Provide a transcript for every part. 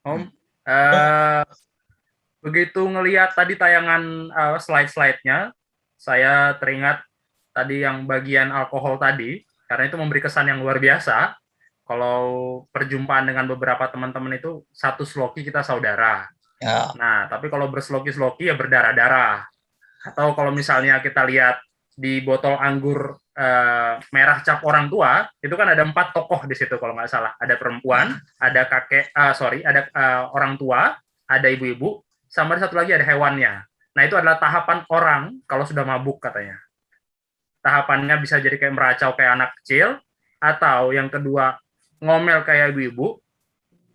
Om. Uh, Begitu ngelihat tadi tayangan slide-slide-nya, saya teringat tadi yang bagian alkohol tadi, karena itu memberi kesan yang luar biasa. Kalau perjumpaan dengan beberapa teman-teman itu satu sloki kita saudara. Ya. Nah, tapi kalau bersloki-sloki ya berdarah-darah. Atau kalau misalnya kita lihat di botol anggur merah cap orang tua, itu kan ada 4 tokoh di situ kalau nggak salah. Ada perempuan, ada kakek, ada orang tua, ada ibu-ibu, sama satu lagi ada hewannya. Nah, itu adalah tahapan orang kalau sudah mabuk katanya. Tahapannya bisa jadi kayak meracau kayak anak kecil, atau yang kedua ngomel kayak ibu-ibu,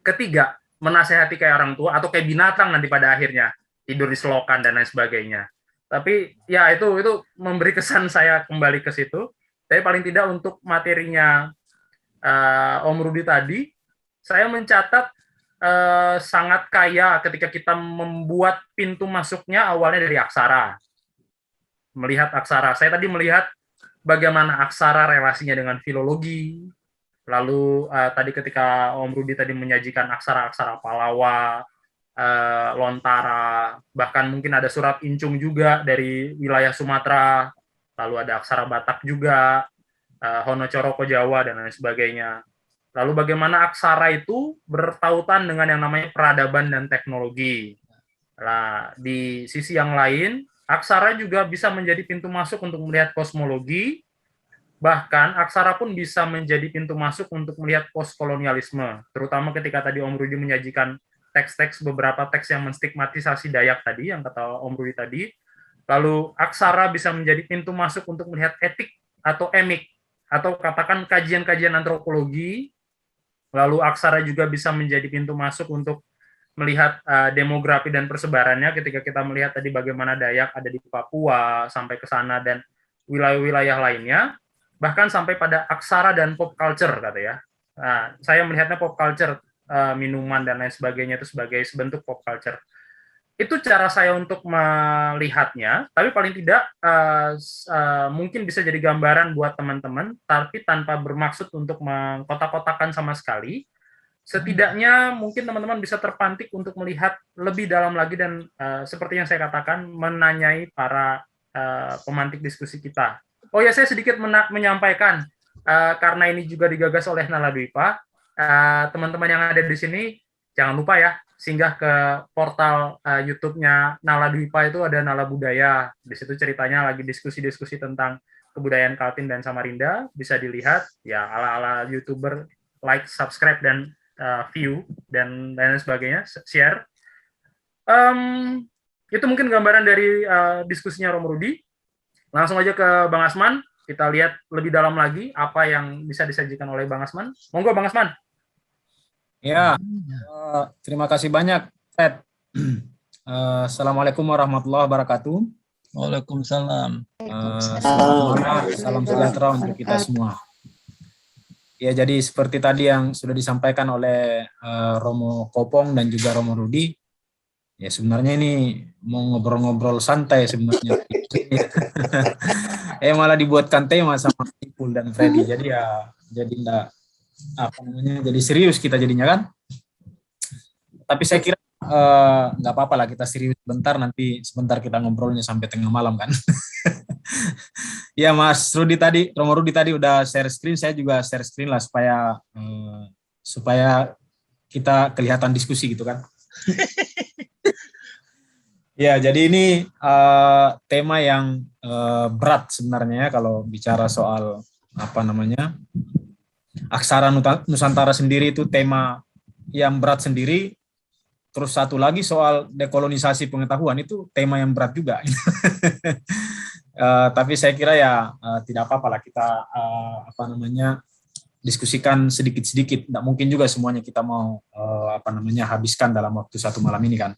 ketiga menasehati kayak orang tua, atau kayak binatang nanti pada akhirnya tidur di selokan dan lain sebagainya. Tapi ya itu memberi kesan saya kembali ke situ. Tapi paling tidak untuk materinya Om Rudi tadi, saya mencatat sangat kaya ketika kita membuat pintu masuknya awalnya dari aksara. Melihat aksara, saya tadi melihat bagaimana aksara relasinya dengan filologi. Lalu tadi ketika Om Rudi tadi menyajikan aksara-aksara Palawa, Lontara, bahkan mungkin ada surat incung juga dari wilayah Sumatera, lalu ada aksara Batak juga, Honocoroko Jawa, dan lain sebagainya. Lalu bagaimana aksara itu bertautan dengan yang namanya peradaban dan teknologi. Nah, di sisi yang lain, aksara juga bisa menjadi pintu masuk untuk melihat kosmologi, bahkan aksara pun bisa menjadi pintu masuk untuk melihat postkolonialisme, terutama ketika tadi Om Rudi menyajikan teks-teks, beberapa teks yang menstigmatisasi Dayak tadi, yang kata Om Rudi tadi. Lalu aksara bisa menjadi pintu masuk untuk melihat etik atau emik, atau katakan kajian-kajian antropologi. Lalu aksara juga bisa menjadi pintu masuk untuk melihat demografi dan persebarannya ketika kita melihat tadi bagaimana Dayak ada di Papua sampai ke sana dan wilayah-wilayah lainnya, bahkan sampai pada aksara dan pop culture kata ya. Nah, saya melihatnya pop culture, minuman dan lain sebagainya itu sebagai bentuk pop culture. Itu cara saya untuk melihatnya, tapi paling tidak mungkin bisa jadi gambaran buat teman-teman, tapi tanpa bermaksud untuk mengkotak-kotakan sama sekali. Setidaknya mungkin teman-teman bisa terpantik untuk melihat lebih dalam lagi dan seperti yang saya katakan, menanyai para pemantik diskusi kita. Oh ya, saya sedikit menyampaikan, karena ini juga digagas oleh Nala Dwipa, teman-teman yang ada di sini, jangan lupa ya, singgah ke portal YouTube-nya Nala Dwipa, itu ada Nala Budaya. Di situ ceritanya lagi diskusi-diskusi tentang kebudayaan Kaltim dan Samarinda, bisa dilihat, ya ala-ala YouTuber, like, subscribe, dan view, dan lain sebagainya, share. Itu mungkin gambaran dari diskusinya Romo Rudi. Langsung aja ke Bang Asman, kita lihat lebih dalam lagi apa yang bisa disajikan oleh Bang Asman. Monggo Bang Asman. Ya, terima kasih banyak, Fred. Assalamualaikum warahmatullahi wabarakatuh. Waalaikumsalam. Salam sejahtera untuk kita semua. Ya, jadi seperti tadi yang sudah disampaikan oleh Romo Kopong dan juga Romo Rudi, ya sebenarnya ini mau ngobrol-ngobrol santai sebenarnya. Malah dibuatkan tema sama Ipul dan Freddy, jadi ya jadi enggak jadi serius kita jadinya kan. Tapi saya kira nggak apa-apa lah kita serius bentar, nanti sebentar kita ngobrolnya sampai tengah malam kan. Ya Mas Rudi tadi, Romo Rudi tadi udah share screen, saya juga share screen lah supaya kita kelihatan diskusi gitu kan. Ya, jadi ini tema yang berat sebenarnya ya, kalau bicara soal aksara Nusantara sendiri itu tema yang berat sendiri. Terus satu lagi soal dekolonisasi pengetahuan itu tema yang berat juga. Tapi saya kira ya tidak apa-apa lah kita diskusikan sedikit-sedikit. Tidak mungkin juga semuanya kita mau habiskan dalam waktu satu malam ini kan.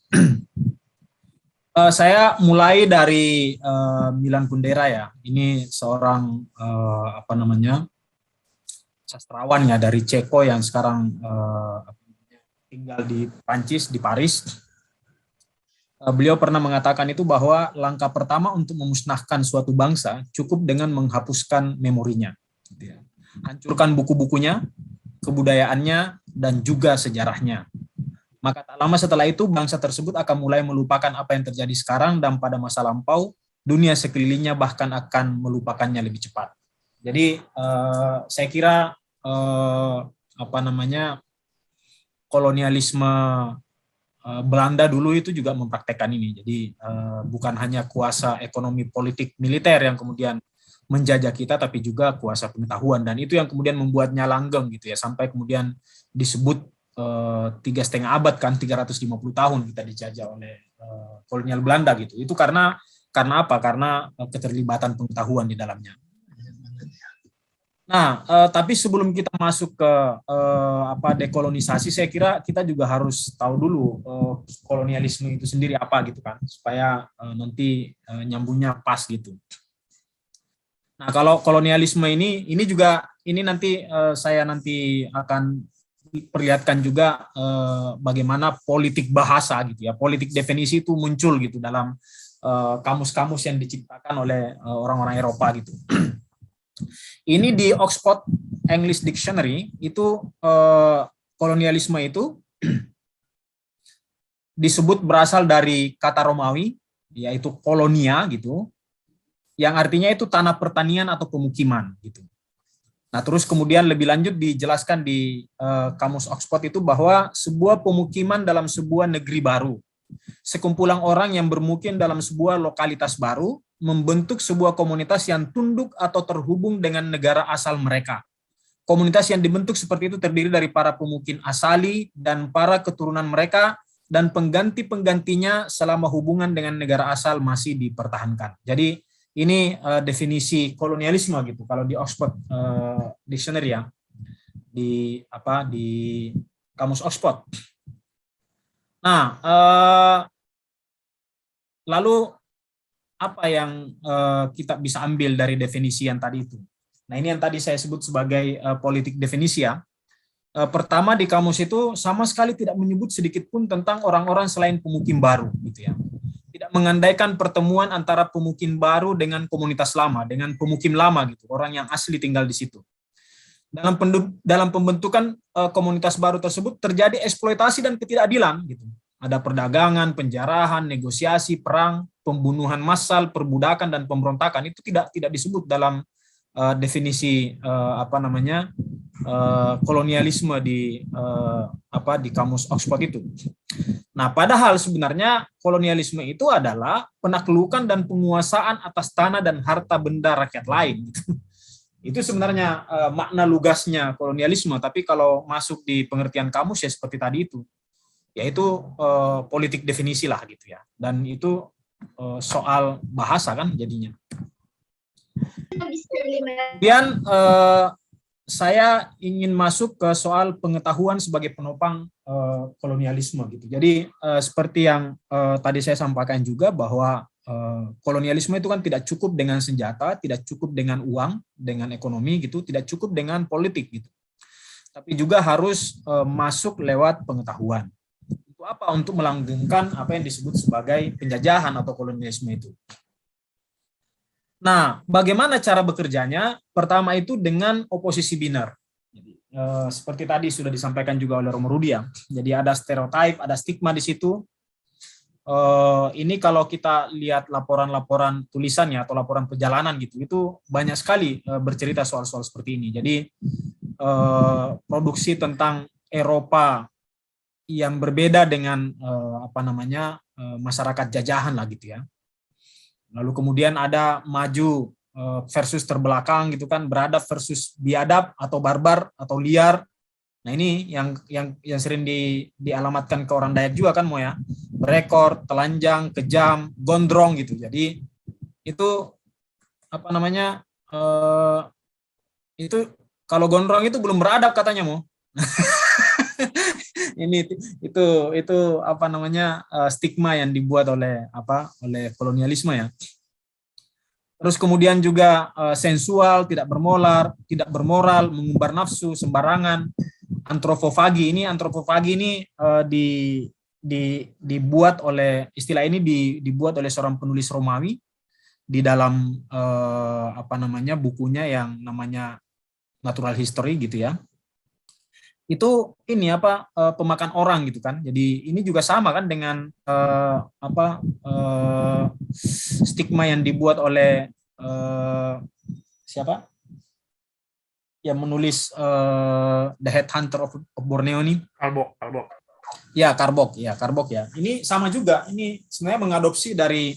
Saya mulai dari Milan Kundera ya. Ini seorang sastrawan ya dari Ceko yang sekarang tinggal di Prancis, di Paris. Beliau pernah mengatakan itu bahwa langkah pertama untuk memusnahkan suatu bangsa cukup dengan menghapuskan memorinya. Hancurkan buku-bukunya, kebudayaannya, dan juga sejarahnya. Maka tak lama setelah itu bangsa tersebut akan mulai melupakan apa yang terjadi sekarang dan pada masa lampau, dunia sekelilingnya bahkan akan melupakannya lebih cepat. Jadi saya kira kolonialisme Belanda dulu itu juga mempraktekkan ini. Jadi bukan hanya kuasa ekonomi, politik, militer yang kemudian menjajah kita, tapi juga kuasa pengetahuan, dan itu yang kemudian membuatnya langgeng gitu ya, sampai kemudian disebut 3,5 abad kan, 350 tahun kita dijajah oleh kolonial Belanda gitu. Itu karena apa? Karena keterlibatan pengetahuan di dalamnya. Nah, tapi sebelum kita masuk ke dekolonisasi, saya kira kita juga harus tahu dulu kolonialisme itu sendiri apa gitu kan, supaya nanti nyambungnya pas gitu. Nah, kalau kolonialisme ini juga nanti saya akan perlihatkan juga bagaimana politik bahasa gitu ya, politik definisi itu muncul gitu dalam kamus-kamus yang diciptakan oleh orang-orang Eropa gitu. Ini di Oxford English Dictionary itu kolonialisme itu disebut berasal dari kata Romawi yaitu kolonia gitu, yang artinya itu tanah pertanian atau pemukiman gitu. Nah, terus kemudian lebih lanjut dijelaskan di kamus Oxford itu bahwa sebuah pemukiman dalam sebuah negeri baru, sekumpulan orang yang bermukim dalam sebuah lokalitas baru, membentuk sebuah komunitas yang tunduk atau terhubung dengan negara asal mereka. Komunitas yang dibentuk seperti itu terdiri dari para pemukim asali dan para keturunan mereka dan pengganti-penggantinya selama hubungan dengan negara asal masih dipertahankan. Jadi ini definisi kolonialisme gitu kalau di Oxford Dictionary ya, di kamus Oxford. Nah, lalu apa yang kita bisa ambil dari definisi yang tadi itu? Nah, ini yang tadi saya sebut sebagai politik definisi ya. Pertama, di kamus itu sama sekali tidak menyebut sedikit pun tentang orang-orang selain pemukim baru gitu ya. Tidak mengandaikan pertemuan antara pemukim baru dengan komunitas lama, dengan pemukim lama gitu, orang yang asli tinggal di situ. Dalam pembentukan komunitas baru tersebut terjadi eksploitasi dan ketidakadilan gitu. Ada perdagangan, penjarahan, negosiasi, perang, pembunuhan massal, perbudakan dan pemberontakan. Itu tidak disebut dalam definisi kolonialisme di kamus Oxford itu. Nah, padahal sebenarnya kolonialisme itu adalah penaklukan dan penguasaan atas tanah dan harta benda rakyat lain. Itu sebenarnya makna lugasnya kolonialisme, tapi kalau masuk di pengertian kamus ya seperti tadi itu, yaitu politik definisi lah gitu ya, dan itu soal bahasa kan jadinya. Kemudian saya ingin masuk ke soal pengetahuan sebagai penopang kolonialisme gitu. Jadi seperti yang tadi saya sampaikan juga bahwa kolonialisme itu kan tidak cukup dengan senjata, tidak cukup dengan uang, dengan ekonomi gitu, tidak cukup dengan politik gitu. Tapi juga harus masuk lewat pengetahuan. Untuk apa? Untuk melanggengkan apa yang disebut sebagai penjajahan atau kolonialisme itu. Nah, bagaimana cara bekerjanya? Pertama itu dengan oposisi biner. Jadi, seperti tadi sudah disampaikan juga oleh Romo Rudi ya. Jadi ada stereotip, ada stigma di situ. Ini kalau kita lihat laporan-laporan tulisannya atau laporan perjalanan gitu, itu banyak sekali bercerita soal-soal seperti ini. Jadi produksi tentang Eropa yang berbeda dengan masyarakat jajahan lah gitu ya. Lalu kemudian ada maju versus terbelakang gitu kan, beradab versus biadab atau barbar atau liar. Nah, ini yang sering dialamatkan ke orang Dayak juga kan Mo ya. Berekor, telanjang, kejam, gondrong gitu. Jadi itu itu kalau gondrong itu belum beradab katanya Mo. itu stigma yang dibuat oleh kolonialisme ya. Terus kemudian juga sensual, tidak bermoral, mengumbar nafsu sembarangan. Antropofagi ini dibuat oleh istilah ini dibuat oleh seorang penulis Romawi di dalam bukunya yang namanya Natural History gitu ya. itu ini apa pemakan orang gitu kan. Jadi ini juga sama kan dengan stigma yang dibuat oleh siapa yang menulis The Headhunter of Borneo ini. Albok. Ya, Karbok ya. Ini sama juga. Ini sebenarnya mengadopsi dari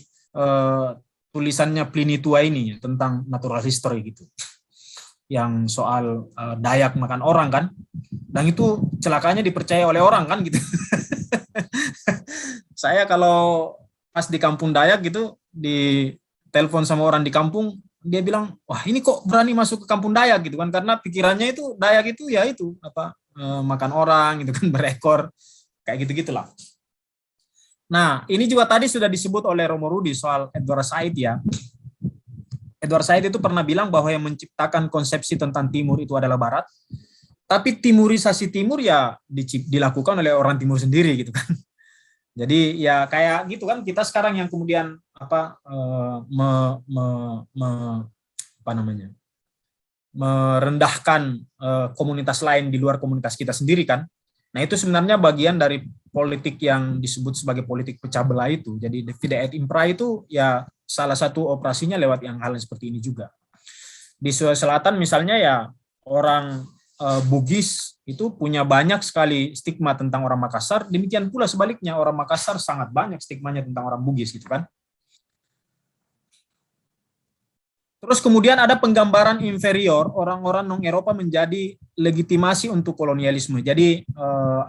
tulisannya Pliny Tua ini tentang natural history gitu. Yang soal Dayak makan orang kan. Dan itu celakanya dipercaya oleh orang kan gitu. Saya kalau pas di kampung Dayak gitu, di telepon sama orang di kampung, dia bilang, wah ini kok berani masuk ke kampung Dayak gitu kan, karena pikirannya itu Dayak itu ya itu apa makan orang gitu kan, berekor kayak gitu-gitulah. Nah ini juga tadi sudah disebut oleh Romo Rudi soal Edward Said ya. Edward Said itu pernah bilang bahwa yang menciptakan konsepsi tentang Timur itu adalah Barat, tapi timurisasi Timur ya dilakukan oleh orang Timur sendiri gitu kan. Jadi ya kayak gitu kan, kita sekarang yang kemudian apa merendahkan komunitas lain di luar komunitas kita sendiri kan. Nah itu sebenarnya bagian dari politik yang disebut sebagai politik pecah belah itu. Jadi divide et impera itu ya salah satu operasinya lewat yang hal seperti ini juga. Di Sulawesi Selatan misalnya ya orang Bugis itu punya banyak sekali stigma tentang orang Makassar, demikian pula sebaliknya orang Makassar sangat banyak stigmanya tentang orang Bugis gitu kan. Terus kemudian ada penggambaran inferior, orang-orang non-Eropa menjadi legitimasi untuk kolonialisme. Jadi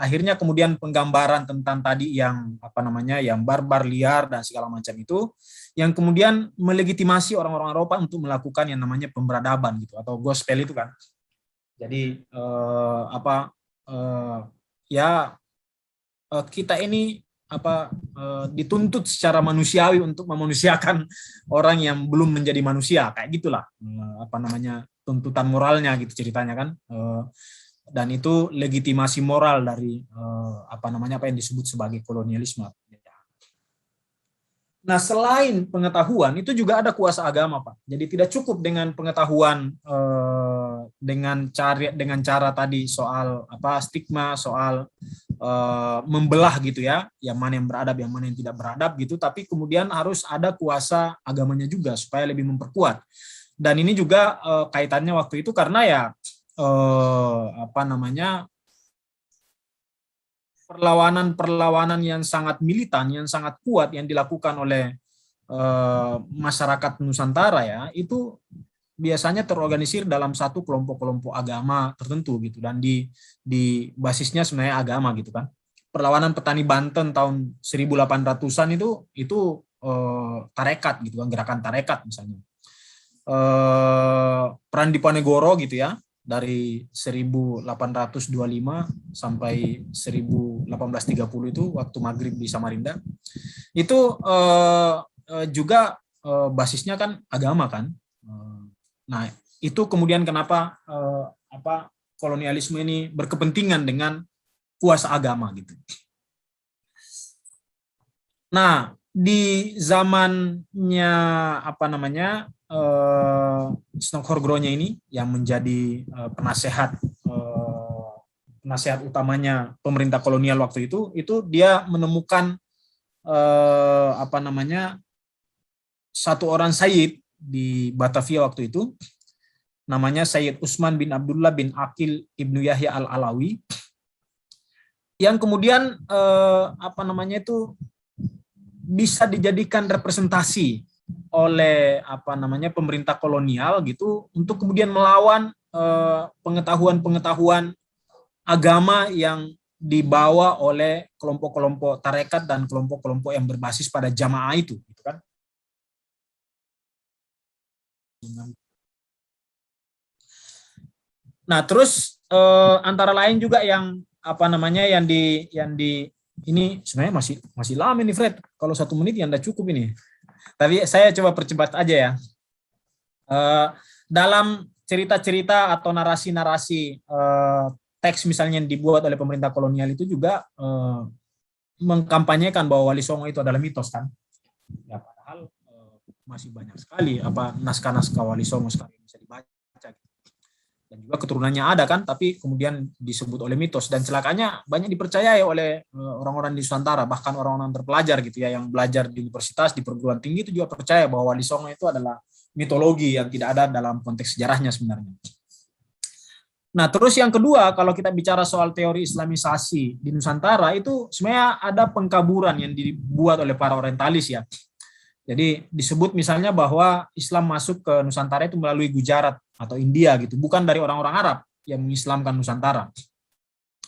akhirnya kemudian penggambaran tentang tadi yang apa namanya, yang barbar, liar dan segala macam itu, yang kemudian melegitimasi orang-orang Eropa untuk melakukan yang namanya pemberadaban gitu atau gospel itu kan. Jadi kita ini dituntut secara manusiawi untuk memanusiakan orang yang belum menjadi manusia kayak gitulah tuntutan moralnya gitu ceritanya kan. Dan itu legitimasi moral dari apa yang disebut sebagai kolonialisme. Nah, selain pengetahuan itu juga ada kuasa agama, Pak. Jadi tidak cukup dengan pengetahuan dengan cara tadi soal stigma, soal membelah gitu ya, yang mana yang beradab, yang mana yang tidak beradab gitu, tapi kemudian harus ada kuasa agamanya juga supaya lebih memperkuat. Dan ini juga kaitannya waktu itu karena ya perlawanan yang sangat militan, yang sangat kuat yang dilakukan oleh masyarakat Nusantara ya, itu biasanya terorganisir dalam satu kelompok-kelompok agama tertentu gitu, dan di basisnya sebenarnya agama gitu kan. Perlawanan petani Banten tahun 1800-an itu tarekat gitu kan, gerakan tarekat misalnya. Peran Diponegoro gitu ya, dari 1825 sampai 1830 itu waktu maghrib di Samarinda itu juga basisnya kan agama kan. Nah itu kemudian kenapa kolonialisme ini berkepentingan dengan kuasa agama gitu. Nah di zamannya Snokhorgronya ini yang menjadi penasehat utamanya pemerintah kolonial waktu itu dia menemukan satu orang Sayyid di Batavia waktu itu, namanya Sayyid Usman bin Abdullah bin Aqil Ibnu Yahya Al-Alawi, yang kemudian bisa dijadikan representasi oleh pemerintah kolonial gitu untuk kemudian melawan pengetahuan agama yang dibawa oleh kelompok-kelompok tarekat dan kelompok-kelompok yang berbasis pada jamaah itu gitu kan. Nah, terus antara lain juga yang yang di ini sebenarnya masih lama ini Fred. Kalau 1 menit ya enggak cukup ini. Tapi saya coba percepat aja ya. Dalam cerita-cerita atau narasi-narasi teks misalnya yang dibuat oleh pemerintah kolonial itu juga mengkampanyekan bahwa Wali Songo itu adalah mitos kan. Ya padahal masih banyak sekali naskah-naskah Wali Songo sekarang bisa dibaca. dan juga keturunannya ada kan, tapi kemudian disebut oleh mitos, dan celakanya banyak dipercayai oleh orang-orang di Nusantara, bahkan orang-orang terpelajar gitu ya, yang belajar di universitas, di perguruan tinggi itu juga percaya bahwa Wali Songo itu adalah mitologi yang tidak ada dalam konteks sejarahnya sebenarnya. Nah, terus yang kedua, kalau kita bicara soal teori Islamisasi di Nusantara, itu sebenarnya ada pengkaburan yang dibuat oleh para orientalis ya. Jadi disebut misalnya bahwa Islam masuk ke Nusantara itu melalui Gujarat atau India gitu, bukan dari orang-orang Arab yang mengislamkan Nusantara.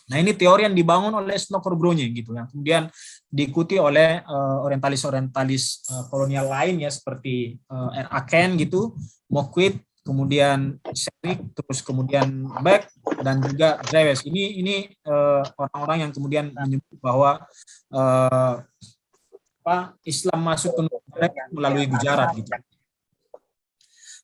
Nah, ini teori yang dibangun oleh Snokor Bronje gitu, yang kemudian diikuti oleh orientalis-orientalis kolonial lain ya, seperti R.A. Ken gitu, Mokwit, kemudian Serik, terus kemudian Beck, dan juga Drewes. Ini orang-orang yang kemudian menyebut bahwa Islam masuk ke Nusantara melalui Gujarat gitu.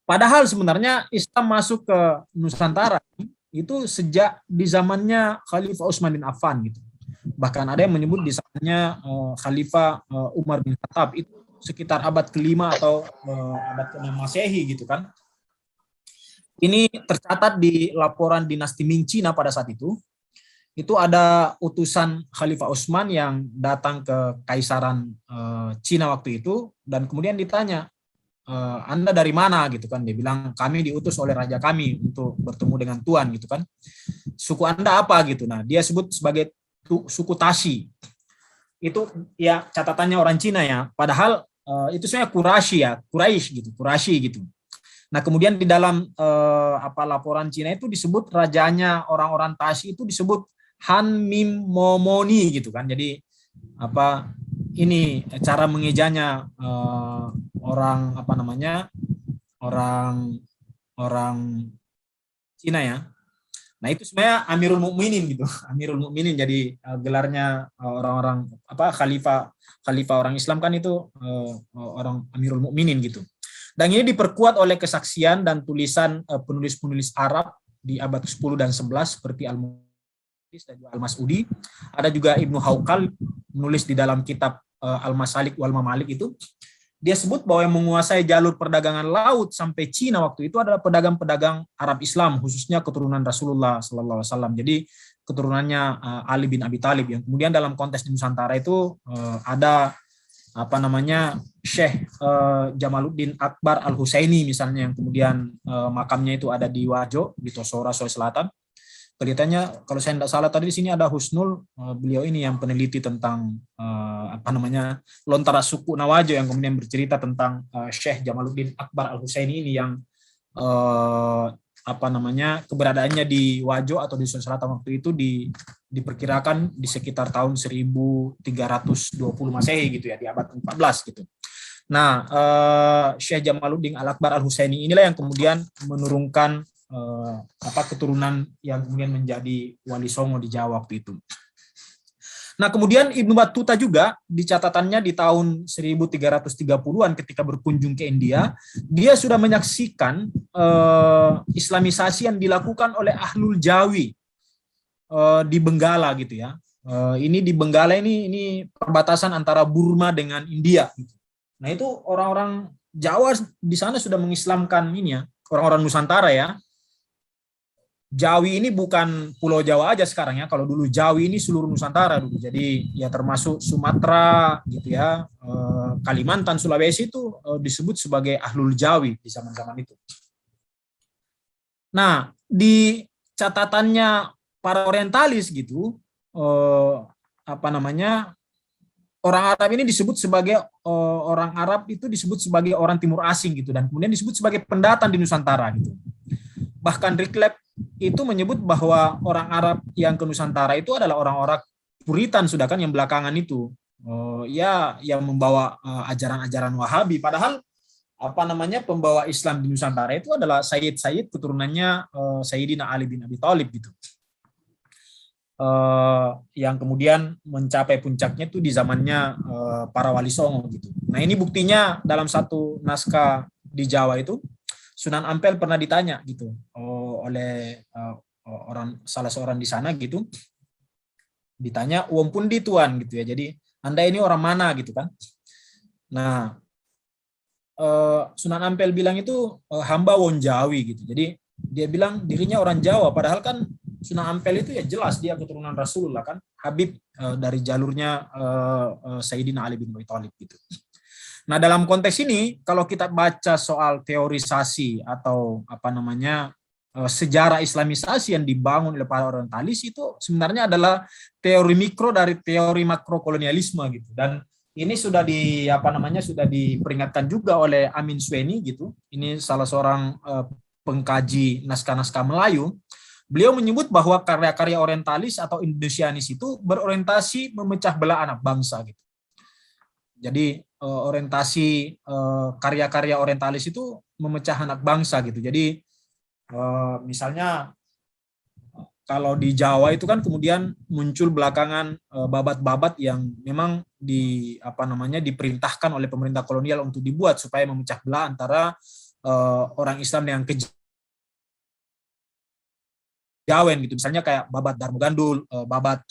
Padahal sebenarnya Islam masuk ke Nusantara itu sejak di zamannya Khalifah Utsman bin Affan gitu. Bahkan ada yang menyebut di zamannya Khalifah Umar bin Khattab, itu sekitar abad ke-5 atau abad ke-6 Masehi gitu kan. Ini tercatat di laporan dinasti Ming Cina pada saat itu. Itu ada utusan Khalifah Utsman yang datang ke Kaisaran Cina waktu itu, dan kemudian ditanya, Anda dari mana gitu kan? Dia bilang, kami diutus oleh raja kami untuk bertemu dengan Tuan gitu kan. Suku Anda apa gitu? Nah, dia sebut sebagai suku Tashi. Itu ya catatannya orang Cina ya. Padahal itu sebenarnya Quraisy gitu, Quraisy gitu. Nah, kemudian di dalam laporan Cina itu disebut rajanya orang-orang Tashi itu disebut Han Mim Momoni gitu kan. Jadi ini cara mengejanya orang Cina ya. Nah, itu sebenarnya Amirul Mukminin gitu. Amirul Mukminin, jadi gelarnya orang-orang khalifah orang Islam kan itu orang Amirul Mukminin gitu. Dan ini diperkuat oleh kesaksian dan tulisan penulis-penulis Arab di abad 10 dan 11 seperti dan juga Al-Mas'udi. Ada juga Ibnu Haukal menulis di dalam kitab Al-Masalik wal Mamalik itu. Dia sebut bahwa yang menguasai jalur perdagangan laut sampai Cina waktu itu adalah pedagang-pedagang Arab Islam, khususnya keturunan Rasulullah sallallahu alaihi wasallam. Jadi keturunannya Ali bin Abi Thalib, yang kemudian dalam konteks di Nusantara itu ada Syekh Jamaluddin Akbar Al-Husaini misalnya, yang kemudian makamnya itu ada di Wajo di Tosora, Sulawesi Selatan. Kelihatannya kalau saya tidak salah tadi di sini ada Husnul, beliau ini yang peneliti tentang lontara suku Nawajo, yang kemudian bercerita tentang Syekh Jamaluddin Akbar Al-Husaini ini yang keberadaannya di Wajo atau di Sulawesi Selatan waktu itu diperkirakan di sekitar tahun 1320 Masehi gitu ya, di abad 14 gitu. Nah, Syekh Jamaluddin Al-Akbar Al-Husaini inilah yang kemudian menurunkan keturunan yang kemudian menjadi Wali Songo di Jawa waktu itu. Nah, kemudian Ibnu Battuta juga di catatannya di tahun 1330-an ketika berkunjung ke India, dia sudah menyaksikan Islamisasi yang dilakukan oleh Ahlul Jawi di Benggala gitu ya. Ini di Benggala ini perbatasan antara Burma dengan India gitu. Nah, itu orang-orang Jawa di sana sudah mengislamkan ini ya, orang-orang Nusantara ya. Jawi ini bukan Pulau Jawa aja sekarang ya. Kalau dulu Jawi ini seluruh Nusantara dulu. Jadi ya termasuk Sumatera gitu ya, Kalimantan, Sulawesi itu disebut sebagai Ahlul Jawi di zaman-zaman itu. Nah, di catatannya para orientalis gitu, orang Arab ini disebut sebagai orang Arab itu disebut sebagai orang Timur Asing gitu, dan kemudian disebut sebagai pendatang di Nusantara gitu. Bahkan Riklep itu menyebut bahwa orang Arab yang ke Nusantara itu adalah orang-orang Puritan sudah kan, yang belakangan itu yang membawa ajaran-ajaran Wahabi. Padahal pembawa Islam di Nusantara itu adalah Sayyid keturunannya Sayyidina Ali bin Abi Thalib gitu. Yang kemudian mencapai puncaknya itu di zamannya para Wali Songo gitu. Nah, ini buktinya dalam satu naskah di Jawa itu, Sunan Ampel pernah ditanya gitu oleh salah seorang di sana gitu, ditanya uang pundi tuan gitu ya, jadi Anda ini orang mana gitu kan. Nah, Sunan Ampel bilang itu hamba wong Jawi gitu. Jadi dia bilang dirinya orang Jawa, padahal kan Sunan Ampel itu ya jelas dia keturunan Rasulullah kan, Habib dari jalurnya Sayyidina Ali bin Abi Thalib gitu. Nah, dalam konteks ini kalau kita baca soal teorisasi atau apa namanya sejarah Islamisasi yang dibangun oleh para orientalis, itu sebenarnya adalah teori mikro dari teori makro kolonialisme gitu. Dan ini sudah sudah diperingatkan juga oleh Amin Sweni gitu. Ini salah seorang pengkaji naskah-naskah Melayu. Beliau menyebut bahwa karya-karya orientalis atau Indonesianis itu berorientasi memecah belah anak bangsa gitu. Jadi orientasi karya-karya orientalis itu memecah anak bangsa gitu. Jadi misalnya kalau di Jawa itu kan kemudian muncul belakangan babat-babat yang memang diperintahkan oleh pemerintah kolonial untuk dibuat supaya memecah belah antara orang Islam yang kejawen gitu. Misalnya kayak babat Darmo Gandul, babat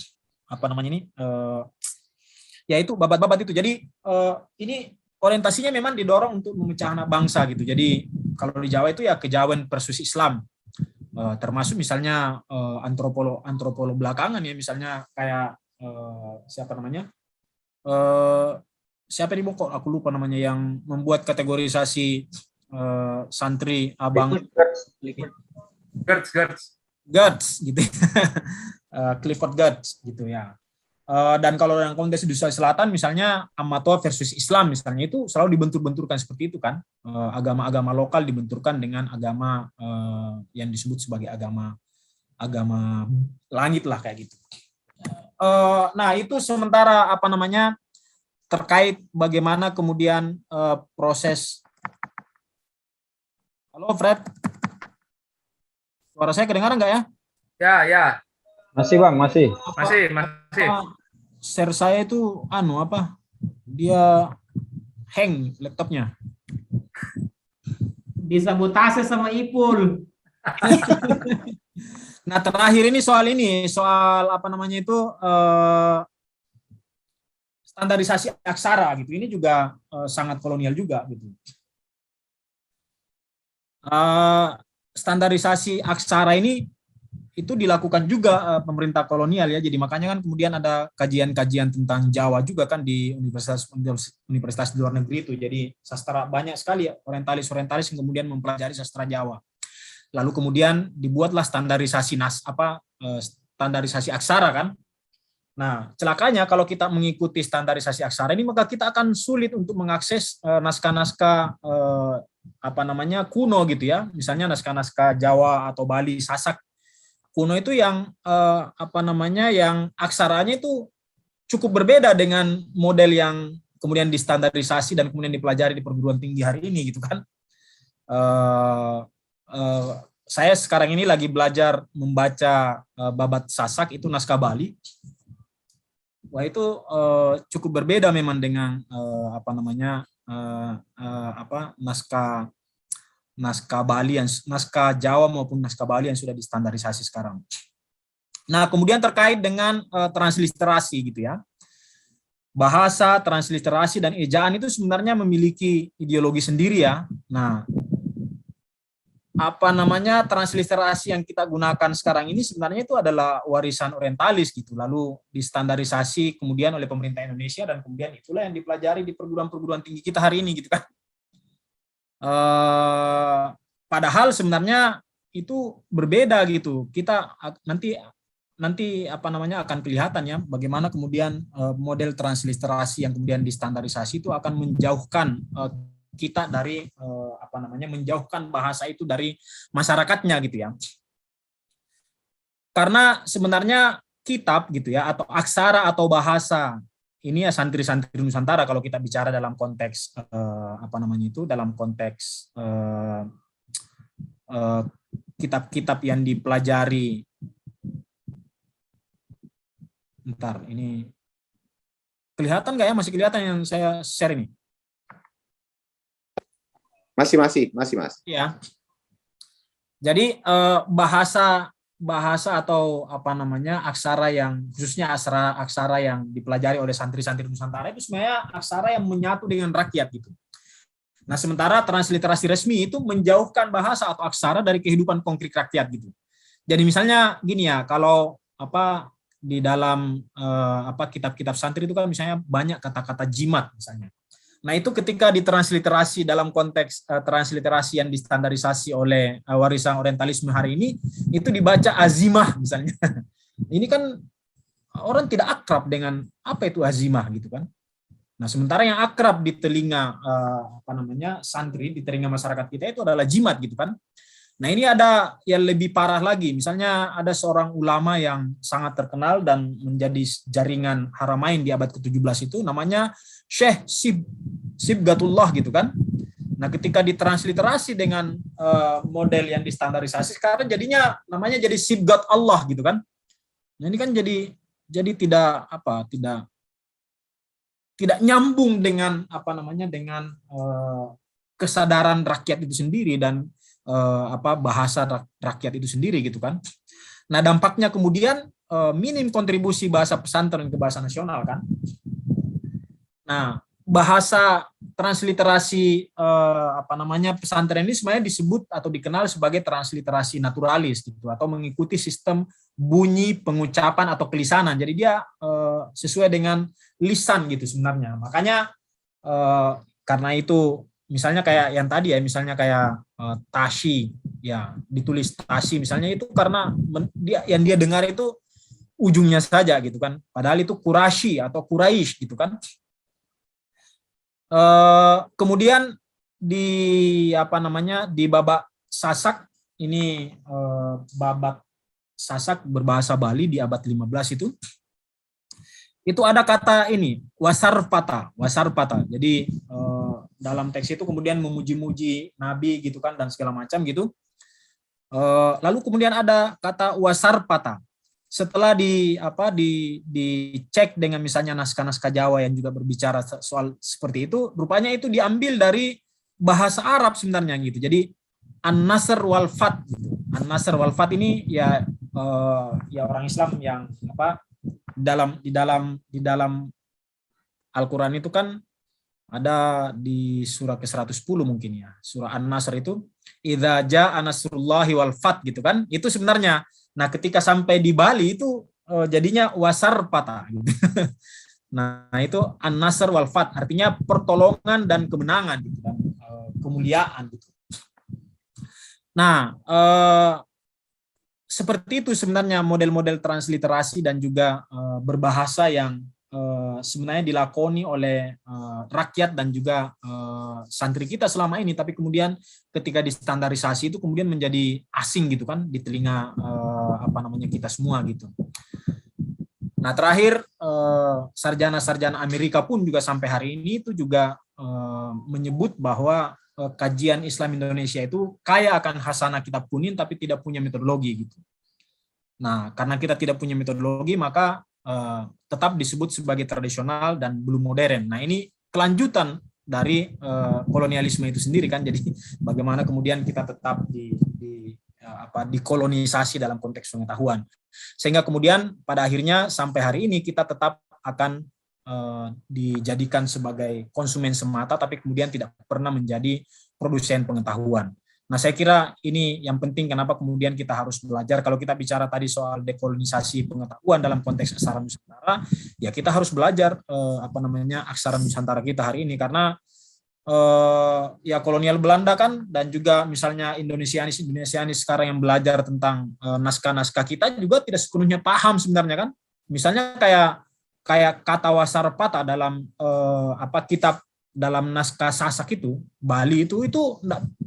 yaitu babat-babat itu. Jadi ini orientasinya memang didorong untuk memecah anak bangsa gitu. Jadi kalau di Jawa itu ya kejawen versus Islam, termasuk misalnya antropolog belakangan ya, misalnya kayak siapa di Bogor, aku lupa namanya, yang membuat kategorisasi santri abang Gertz gitu. Clifford Gertz gitu ya. Dan kalau yang konteks di Sulawesi Selatan misalnya Amatua versus Islam misalnya, itu selalu dibentur-benturkan seperti itu kan, agama-agama lokal dibenturkan dengan agama yang disebut sebagai agama langit lah kayak gitu. Nah itu sementara terkait bagaimana kemudian proses. Halo Fred, suara saya kedengaran nggak ya? Ya. Masih Bang, masih. Share saya itu dia hang laptopnya. Disabotase sama Ipul. Nah, terakhir ini soal standarisasi aksara gitu. Ini juga sangat kolonial juga gitu. Standarisasi aksara ini itu dilakukan juga pemerintah kolonial ya. Jadi makanya kan kemudian ada kajian-kajian tentang Jawa juga kan di universitas di luar negeri itu. Jadi sastra banyak sekali orientalis yang kemudian mempelajari sastra Jawa. Lalu kemudian dibuatlah standarisasi standarisasi aksara kan. Nah, celakanya kalau kita mengikuti standarisasi aksara ini, maka kita akan sulit untuk mengakses naskah-naskah kuno gitu ya. Misalnya naskah-naskah Jawa atau Bali Sasak kuno itu yang yang aksaranya itu cukup berbeda dengan model yang kemudian distandarisasi dan kemudian dipelajari di perguruan tinggi hari ini gitu kan. Saya sekarang ini lagi belajar membaca babat Sasak, itu naskah Bali. Wah, itu cukup berbeda memang dengan naskah Bali, naskah Jawa maupun naskah Bali yang sudah distandarisasi sekarang. Nah, kemudian terkait dengan transliterasi gitu ya. Bahasa, transliterasi, dan ejaan itu sebenarnya memiliki ideologi sendiri ya. Nah, transliterasi yang kita gunakan sekarang ini sebenarnya itu adalah warisan orientalis gitu, lalu distandarisasi kemudian oleh pemerintah Indonesia, dan kemudian itulah yang dipelajari di perguruan-perguruan tinggi kita hari ini gitu kan. Padahal sebenarnya itu berbeda gitu. Kita nanti akan kelihatan ya bagaimana kemudian model transliterasi yang kemudian distandarisasi itu akan menjauhkan kita dari menjauhkan bahasa itu dari masyarakatnya gitu ya. Karena sebenarnya kitab gitu ya, atau aksara atau bahasa ini ya santri-santri Nusantara kalau kita bicara dalam konteks dalam konteks kitab-kitab yang dipelajari. Bentar, ini kelihatan nggak ya? Masih kelihatan yang saya share ini? Masih Mas. Ya. Jadi bahasa atau aksara yang khususnya aksara yang dipelajari oleh santri-santri Nusantara itu sebenarnya aksara yang menyatu dengan rakyat gitu. Nah, sementara transliterasi resmi itu menjauhkan bahasa atau aksara dari kehidupan konkret rakyat gitu. Jadi misalnya gini ya, kalau di dalam kitab-kitab santri itu kan misalnya banyak kata-kata jimat misalnya. Nah, itu ketika ditransliterasi dalam konteks transliterasi yang distandarisasi oleh warisan orientalisme hari ini, itu dibaca azimah misalnya. Ini kan orang tidak akrab dengan apa itu azimah gitu kan. Nah, sementara yang akrab di telinga santri, di telinga masyarakat kita itu adalah jimat gitu kan. Nah, ini ada yang lebih parah lagi. Misalnya ada seorang ulama yang sangat terkenal dan menjadi jaringan Haramain di abad ke-17 itu, namanya Syekh Sibghatullah gitu kan. Nah, ketika ditransliterasi dengan model yang distandarisasi, sekarang jadinya namanya jadi Sibghat Allah gitu kan. Nah, ini kan jadi tidak nyambung dengan dengan kesadaran rakyat itu sendiri dan bahasa rakyat itu sendiri gitu kan. Nah, dampaknya kemudian minim kontribusi bahasa pesantren ke bahasa nasional kan. Nah, bahasa transliterasi pesantren ini sebenarnya disebut atau dikenal sebagai transliterasi naturalis gitu, atau mengikuti sistem bunyi pengucapan atau kelisanan. Jadi dia sesuai dengan lisan gitu sebenarnya. Makanya karena itu misalnya kayak yang tadi ya, misalnya kayak tashi ya, ditulis tashi misalnya, itu karena yang dia dengar itu ujungnya saja gitu kan. Padahal itu Quraisy atau Quraisy gitu kan. Kemudian di di babak Sasak ini, babak Sasak berbahasa Bali di abad 15 itu ada kata ini wasarpata. Jadi dalam teks itu kemudian memuji-muji Nabi gitu kan dan segala macam gitu. Lalu kemudian ada kata wasarpata. Setelah dicek dengan misalnya naskah-naskah Jawa yang juga berbicara soal seperti itu, rupanya itu diambil dari bahasa Arab sebenarnya gitu. Jadi An-Nasr wal Fath gitu. An-Nasr wal Fath ini ya orang Islam yang di dalam Al-Qur'an itu kan ada di surah ke-110 mungkin ya. Surah An-Nasr itu idza jaa nasrullahi wal fath gitu kan. Itu sebenarnya. Nah, ketika sampai di Bali itu jadinya wasarpata gitu. Nah, itu An-Nasr wal Fath artinya pertolongan dan kemenangan gitu kan. Kemuliaan gitu. Nah, seperti itu sebenarnya model-model transliterasi dan juga berbahasa yang sebenarnya dilakoni oleh rakyat dan juga santri kita selama ini, tapi kemudian ketika distandarisasi itu kemudian menjadi asing gitu kan di telinga kita semua gitu. Nah, terakhir sarjana-sarjana Amerika pun juga sampai hari ini itu juga menyebut bahwa kajian Islam Indonesia itu kaya akan hasanah kitab kuning tapi tidak punya metodologi gitu. Nah, karena kita tidak punya metodologi maka tetap disebut sebagai tradisional dan belum modern. Nah, ini kelanjutan dari kolonialisme itu sendiri kan. Jadi bagaimana kemudian kita tetap dikolonisasi dalam konteks pengetahuan. Sehingga kemudian pada akhirnya sampai hari ini kita tetap akan dijadikan sebagai konsumen semata tapi kemudian tidak pernah menjadi produsen pengetahuan. Nah, saya kira ini yang penting kenapa kemudian kita harus belajar. Kalau kita bicara tadi soal dekolonisasi pengetahuan dalam konteks aksara Nusantara, ya kita harus belajar aksara Nusantara kita hari ini, karena ya kolonial Belanda kan dan juga misalnya Indonesianis sekarang yang belajar tentang naskah-naskah kita juga tidak sepenuhnya paham sebenarnya kan. Misalnya kayak kata wasarpata dalam kitab dalam naskah Sasak itu, Bali itu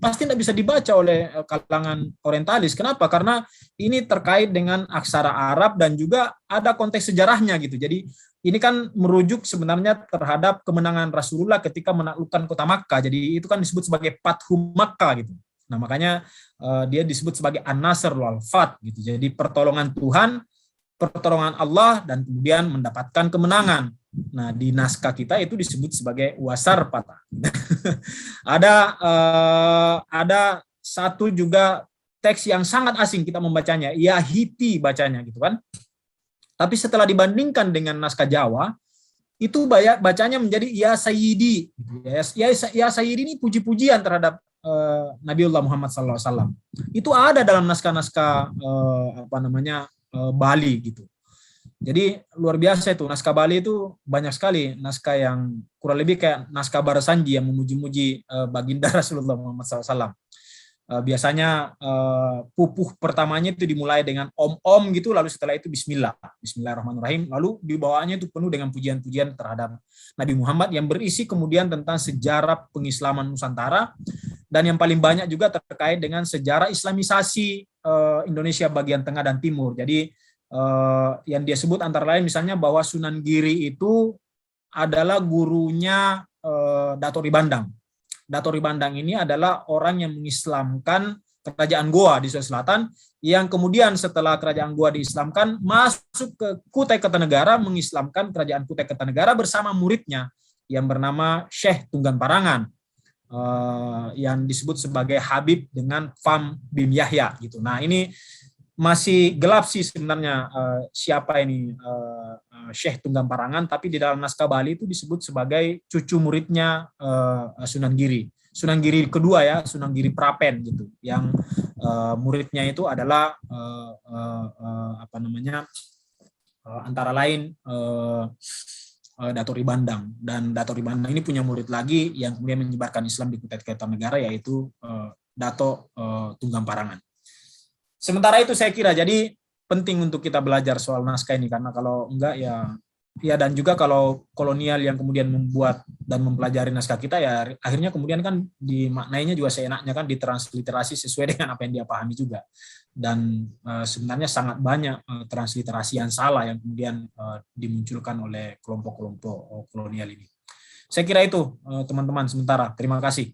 pasti tidak bisa dibaca oleh kalangan orientalis. Kenapa? Karena ini terkait dengan aksara Arab dan juga ada konteks sejarahnya gitu. Jadi ini kan merujuk sebenarnya terhadap kemenangan Rasulullah ketika menaklukkan kota Makkah. Jadi itu kan disebut sebagai Fathu Makkah gitu. Nah, makanya dia disebut sebagai An-Nasr wal Fath gitu. Jadi pertolongan Tuhan, pertolongan Allah dan kemudian mendapatkan kemenangan. Nah, di naskah kita itu disebut sebagai wasarpata. Ada satu juga teks yang sangat asing kita membacanya, Yahiti bacanya gitu kan. Tapi setelah dibandingkan dengan naskah Jawa, itu bacanya menjadi ya Sayyidi. Ya Sayyidi ini puji-pujian terhadap Nabiullah Muhammad SAW. Itu ada dalam naskah-naskah Bali gitu. Jadi luar biasa itu, naskah Bali itu banyak sekali naskah yang kurang lebih kayak naskah Barasanji yang memuji-muji baginda Rasulullah Muhammad SAW. Biasanya pupuh pertamanya itu dimulai dengan om gitu, lalu setelah itu Bismillahirrahmanirrahim, lalu di bawahnya itu penuh dengan pujian-pujian terhadap Nabi Muhammad yang berisi kemudian tentang sejarah pengislaman Nusantara, dan yang paling banyak juga terkait dengan sejarah islamisasi Indonesia bagian tengah dan timur. Jadi yang dia sebut antara lain misalnya bahwa Sunan Giri itu adalah gurunya Dato' Ribandang. Dato' Ribandang ini adalah orang yang mengislamkan kerajaan Goa di Sulawesi Selatan, yang kemudian setelah kerajaan Goa diislamkan masuk ke Kutai Kertanegara, mengislamkan kerajaan Kutai Kertanegara bersama muridnya yang bernama Syekh Tunggang Parangan, yang disebut sebagai Habib dengan Fam Bim Yahya gitu. Nah, ini masih gelap sih sebenarnya siapa ini Syekh Tunggang Parangan, tapi di dalam naskah Bali itu disebut sebagai cucu muridnya Sunan Giri. Sunan Giri kedua ya, Sunan Giri Prapen gitu, yang muridnya itu adalah antara lain Dato' Ribandang, dan Dato' Ribandang ini punya murid lagi yang kemudian menyebarkan Islam di Kutai Kertanegara, yaitu Dato' Tunggang Parangan. Sementara itu saya kira jadi penting untuk kita belajar soal naskah ini, karena kalau enggak ya dan juga kalau kolonial yang kemudian membuat dan mempelajari naskah kita ya akhirnya kemudian kan dimaknainya juga seenaknya kan, ditransliterasi sesuai dengan apa yang dia pahami juga. Dan sebenarnya sangat banyak transliterasi yang salah yang kemudian dimunculkan oleh kelompok-kelompok kolonial ini. Saya kira itu teman-teman sementara. Terima kasih.